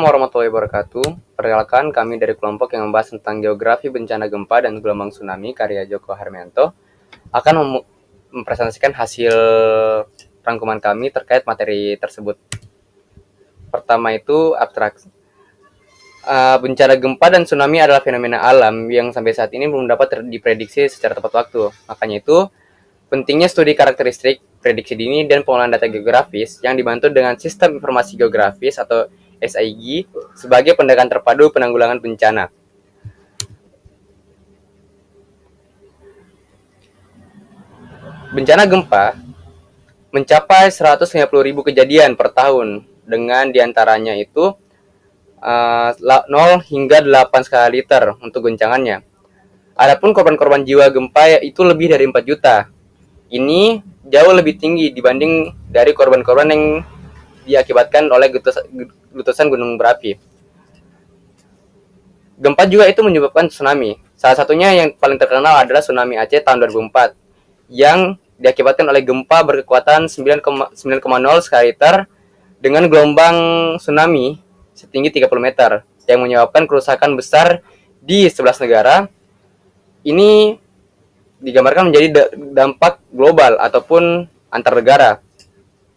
Warahmatullahi wabarakatuh. Perkenalkan, kami dari kelompok yang membahas tentang geografi bencana gempa dan gelombang tsunami karya Joko Haryanto akan mempresentasikan hasil rangkuman kami terkait materi tersebut. Pertama itu abstraksi. Bencana gempa dan tsunami adalah fenomena alam yang sampai saat ini belum dapat diprediksi secara tepat waktu. Makanya itu, pentingnya studi karakteristik, prediksi dini, dan pengolahan data geografis yang dibantu dengan sistem informasi geografis atau SIG sebagai pendekatan terpadu penanggulangan bencana. Bencana gempa mencapai 150.000 kejadian per tahun dengan diantaranya itu 0 hingga 8 skala Richter untuk goncangannya. Adapun korban-korban jiwa gempa itu lebih dari 4 juta. Ini jauh lebih tinggi dibanding dari korban-korban yang diakibatkan oleh letusan gunung berapi. Gempa juga itu menyebabkan tsunami. Salah satunya yang paling terkenal adalah tsunami Aceh tahun 2004 yang diakibatkan oleh gempa berkekuatan 9,0 skala Richter dengan gelombang tsunami setinggi 30 meter yang menyebabkan kerusakan besar di 11 negara. Ini digambarkan menjadi dampak global ataupun antar negara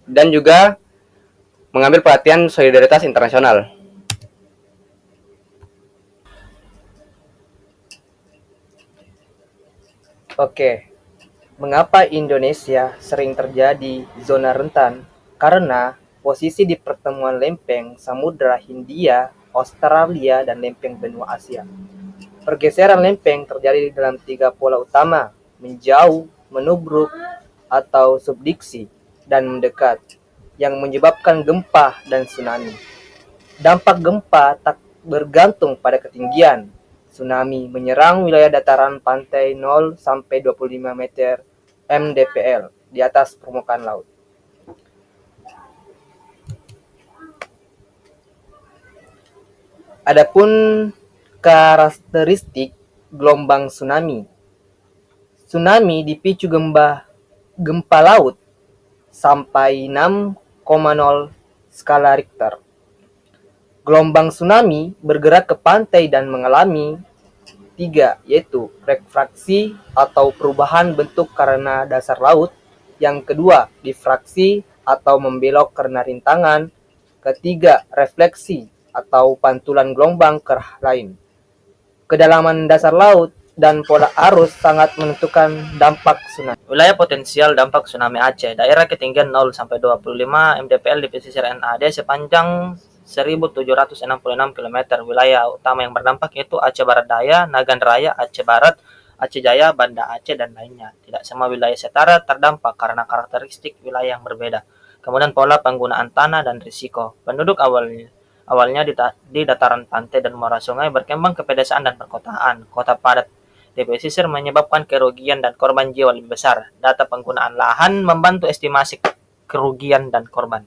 dan juga mengambil perhatian solidaritas internasional. Oke, mengapa Indonesia sering terjadi zona rentan? Karena posisi di pertemuan lempeng Samudra Hindia, Australia, dan lempeng benua Asia. Pergeseran lempeng terjadi dalam 3 pola utama, menjauh, menubruk, atau subduksi, dan mendekat, yang menyebabkan gempa dan tsunami. Dampak gempa tak bergantung pada ketinggian. Tsunami menyerang wilayah dataran pantai 0 sampai 25 meter mdpl di atas permukaan laut. Adapun karakteristik gelombang tsunami. Tsunami dipicu gempa laut sampai 6,0 skala Richter. Gelombang tsunami bergerak ke pantai dan mengalami 3, yaitu refraksi atau perubahan bentuk karena dasar laut. Yang kedua, difraksi atau membelok karena rintangan. Ketiga, refleksi atau pantulan gelombang ke arah lain. Kedalaman dasar laut dan pola arus sangat menentukan dampak tsunami. Wilayah potensial dampak tsunami Aceh, daerah ketinggian 0 sampai 25 mdpl di pesisir NAD sepanjang 1.766 km. Wilayah utama yang berdampak yaitu Aceh Barat Daya, Nagan Raya, Aceh Barat, Aceh Jaya, Banda Aceh, dan lainnya. Tidak semua wilayah setara terdampak karena karakteristik wilayah yang berbeda. Kemudian pola penggunaan tanah dan risiko. Penduduk awalnya di dataran pantai dan muara sungai berkembang ke pedesaan dan perkotaan. Kota padat di pesisir menyebabkan kerugian dan korban jiwa lebih besar. Data penggunaan lahan membantu estimasi kerugian dan korban.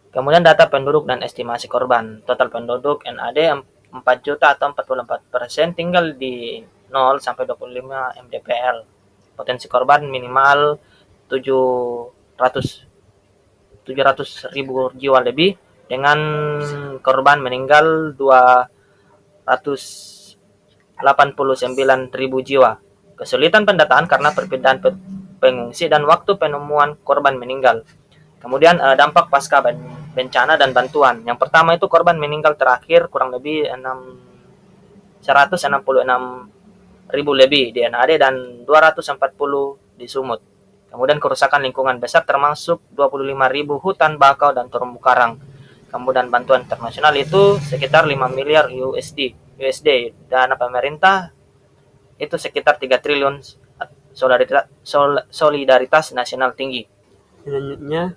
Kemudian data penduduk dan estimasi korban. Total penduduk NAD 4 juta atau 44% tinggal di 0 sampai 25 mdpl. Potensi korban minimal 700 ribu jiwa lebih dengan korban meninggal 289 ribu jiwa. Kesulitan pendataan karena perpindahan pengungsi dan waktu penemuan korban meninggal. Kemudian dampak pasca bencana dan bantuan. Yang pertama itu korban meninggal terakhir kurang lebih 166 ribu lebih di NAD dan 240 di Sumut. Kemudian kerusakan lingkungan besar termasuk 25.000 hutan bakau dan terumbu karang. Kemudian bantuan internasional itu sekitar 5 miliar USD. Dana pemerintah itu sekitar 3 triliun solidaritas nasional tinggi. Selanjutnya,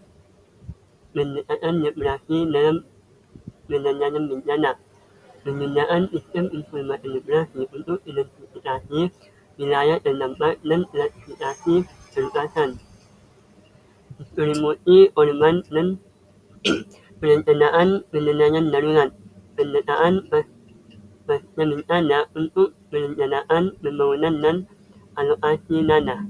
pendataan demokrasi dalam penanganan bencana. Penggunaan sistem informasi demokrasi untuk identifikasi wilayah terdampak dan klasifikasi perluasan, distribusi korban dan perencanaan penanganan darurat. Pendataan pasca bencana untuk perencanaan pembangunan dan alokasi dana.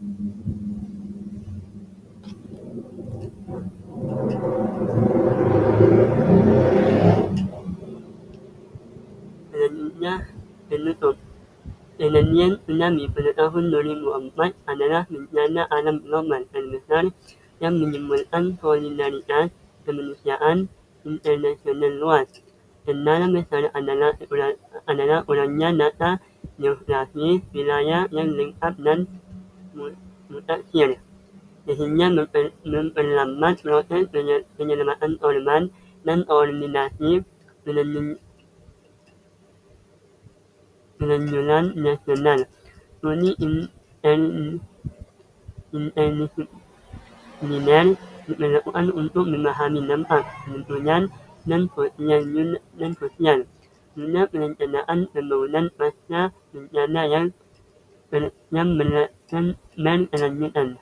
Kemudian tsunami pada tahun 2004 adalah bencana alam global terbesar yang menimbulkan solidaritas kemanusiaan internasional luas. Kendala besar adalah kurangnya data geografi wilayah yang lengkap dan mutakhir, sehingga memperlambat proses penyelamatan korban dan koordinasi penanggulangan nasional. Studi interdisipliner diperlukan untuk memahami dampak lingkungan dan sosial, guna perencanaan pembangunan pasca bencana yang berkelanjutan.